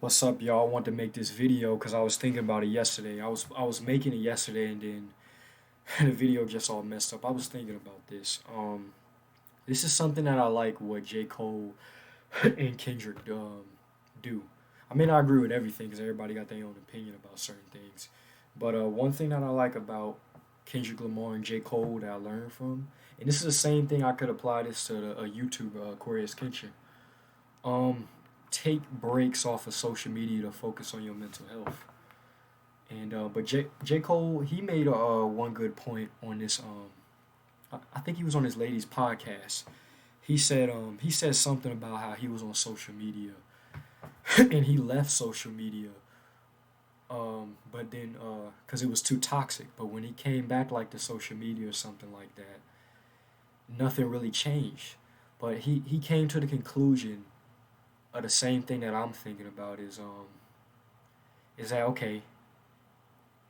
What's up, y'all? I want to make this video because I was thinking about it yesterday. I was making it yesterday, and then the video just all messed up. I was thinking about this. This is something that I like what J. Cole and Kendrick do. I may not agree with everything because everybody got their own opinion about certain things, but one thing that I like about Kendrick Lamar and J. Cole that I learned from, and this is the same thing I could apply this to the YouTube Korea's Kenshin. Um, Take breaks off of social media to focus on your mental health. And but J Cole he made one good point on this. I think he was on his lady's podcast. He said something about how he was on social media and he left social media. But then because it was too toxic. But when he came back like to social media or something like that, nothing really changed. But he came to the conclusion the same thing that I'm thinking about is that okay?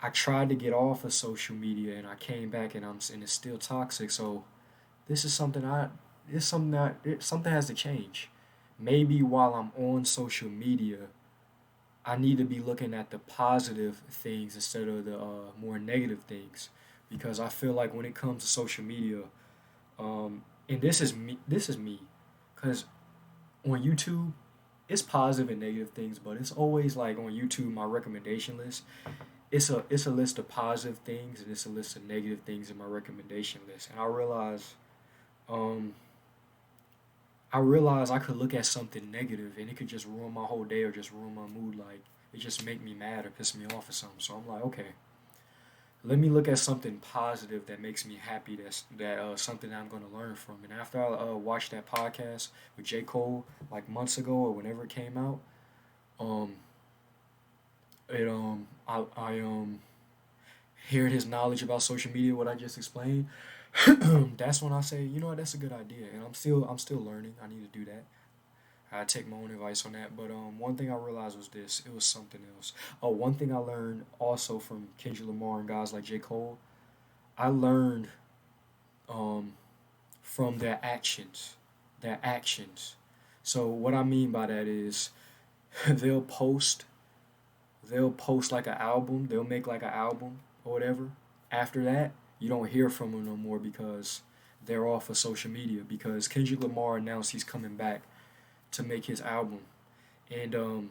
I tried to get off of social media and I came back and it's still toxic. So this is something I it's something that something has to change. Maybe while I'm on social media, I need to be looking at the positive things instead of the more negative things because I feel like when it comes to social media, and this is me, because on YouTube it's positive and negative things, but it's always like on YouTube, my recommendation list. It's a list of positive things and it's a list of negative things in my recommendation list. And um, I realize I could look at something negative and it could just ruin my whole day or just ruin my mood. Like it just make me mad or piss me off or something. So I'm like, okay, let me look at something positive that makes me happy. That something that I'm gonna learn from. And after I watched that podcast with J Cole like months ago or whenever it came out, um, I hearing his knowledge about social media, what I just explained, that's when I say, you know what, that's a good idea. And I'm still learning. I need to do that. I take my own advice on that. But one thing I realized was this. It was something else. Oh, one thing I learned also from Kendrick Lamar and guys like J. Cole, I learned um from their actions. Their actions. So what I mean by that is they'll post they'll post like an album, they'll make like an album or whatever. After that, you don't hear from them no more because they're off of social media because Kendrick Lamar announced he's coming back to make his album. And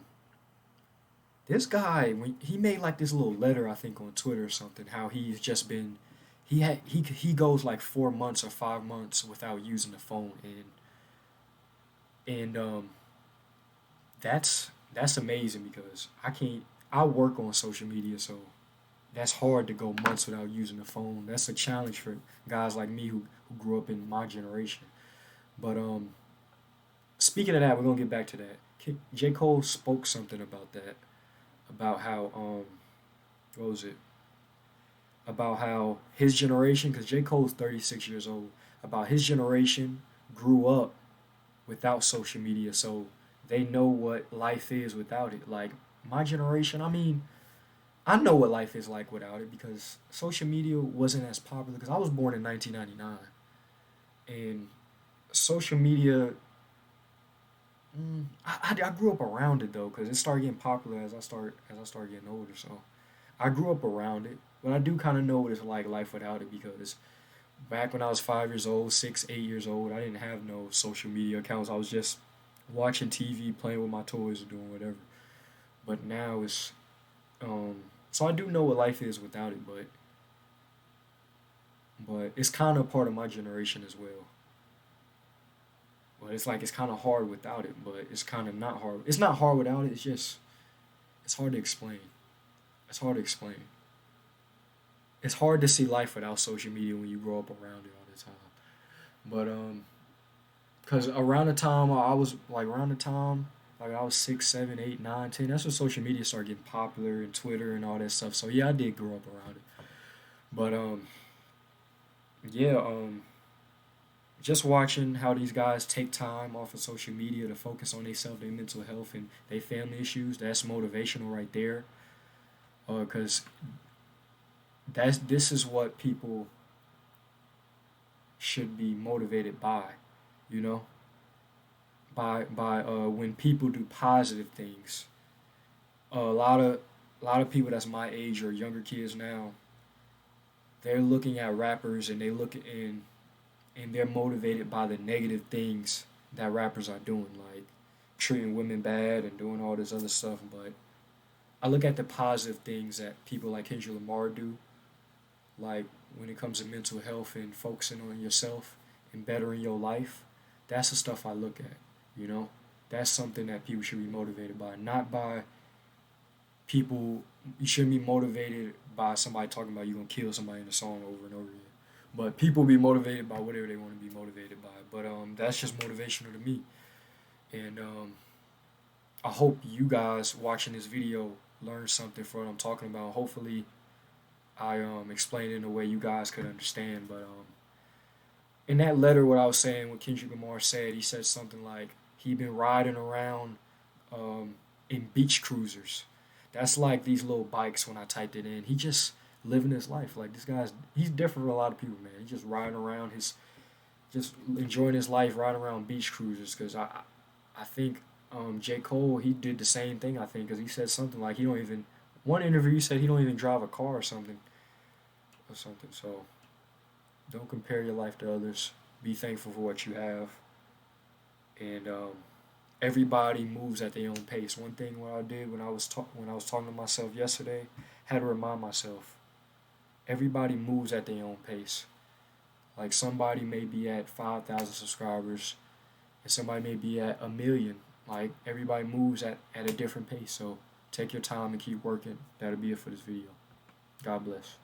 this guy, when he made like this little letter, I think on Twitter or something, how he's just been, he goes like 4 months or 5 months without using the phone, and that's amazing because I work on social media, so that's hard to go months without using the phone. That's a challenge for guys like me who grew up in my generation. But speaking of that, we're gonna get back to that. J. Cole spoke something about that, about how what was it? About how his generation, because J. Cole's 36 years old, about his generation grew up without social media, so they know what life is without it. Like my generation, I mean, I know what life is like without it because social media wasn't as popular because I was born in 1999 and social media. I grew up around it though because it started getting popular as I started getting older. So I grew up around it, but I do kind of know what it's like life without it because back when I was 5 years old, 6, 8 years old, I didn't have no social media accounts. I was just watching TV, playing with my toys, or doing whatever. But now it's so I do know what life is without it, but it's kind of part of my generation as well. But it's like it's kind of hard without it, but it's kind of not hard. It's not hard without it. It's just it's hard to explain. It's hard to explain. It's hard to see life without social media when you grow up around it all the time. But cause around the time I was like around the time like I was 6, 7, 8, 9, 10. That's when social media started getting popular and Twitter and all that stuff. So yeah, I did grow up around it. But yeah, just watching how these guys take time off of social media to focus on themselves, their mental health, and their family issues. That's motivational right there. Because this is what people should be motivated by, you know, by when people do positive things. A lot of people that's my age or younger kids now, they're looking at rappers and they look and they're motivated by the negative things that rappers are doing, like treating women bad and doing all this other stuff. But I look at the positive things that people like Kendrick Lamar do, like when it comes to mental health and focusing on yourself and bettering your life. That's the stuff I look at, you know? That's something that people should be motivated by, not by people. You shouldn't be motivated by somebody talking about you gonna kill somebody in a song over and over again. But people be motivated by whatever they want to be motivated by. But that's just motivational to me. And I hope you guys watching this video learn something from what I'm talking about. Hopefully, I explained it in a way you guys could understand. But in that letter, what I was saying, what Kendrick Lamar said, he said something like he been riding around um, in beach cruisers. That's like these little bikes when I typed it in. He just living his life. Like this guy's, he's different from a lot of people, man. He's just riding around his, just enjoying his life, riding around beach cruisers. Cause I think J Cole he did the same thing. I think because he said something like he don't even. One interview he said he don't even drive a car or something or something. So don't compare your life to others. Be thankful for what you have, and everybody moves at their own pace. One thing what I did when I was talking to myself yesterday, had to remind myself everybody moves at their own pace. Like somebody may be at 5,000 subscribers, and somebody may be at 1,000,000. Like everybody moves at a different pace. So take your time and keep working. That'll be it for this video. God bless.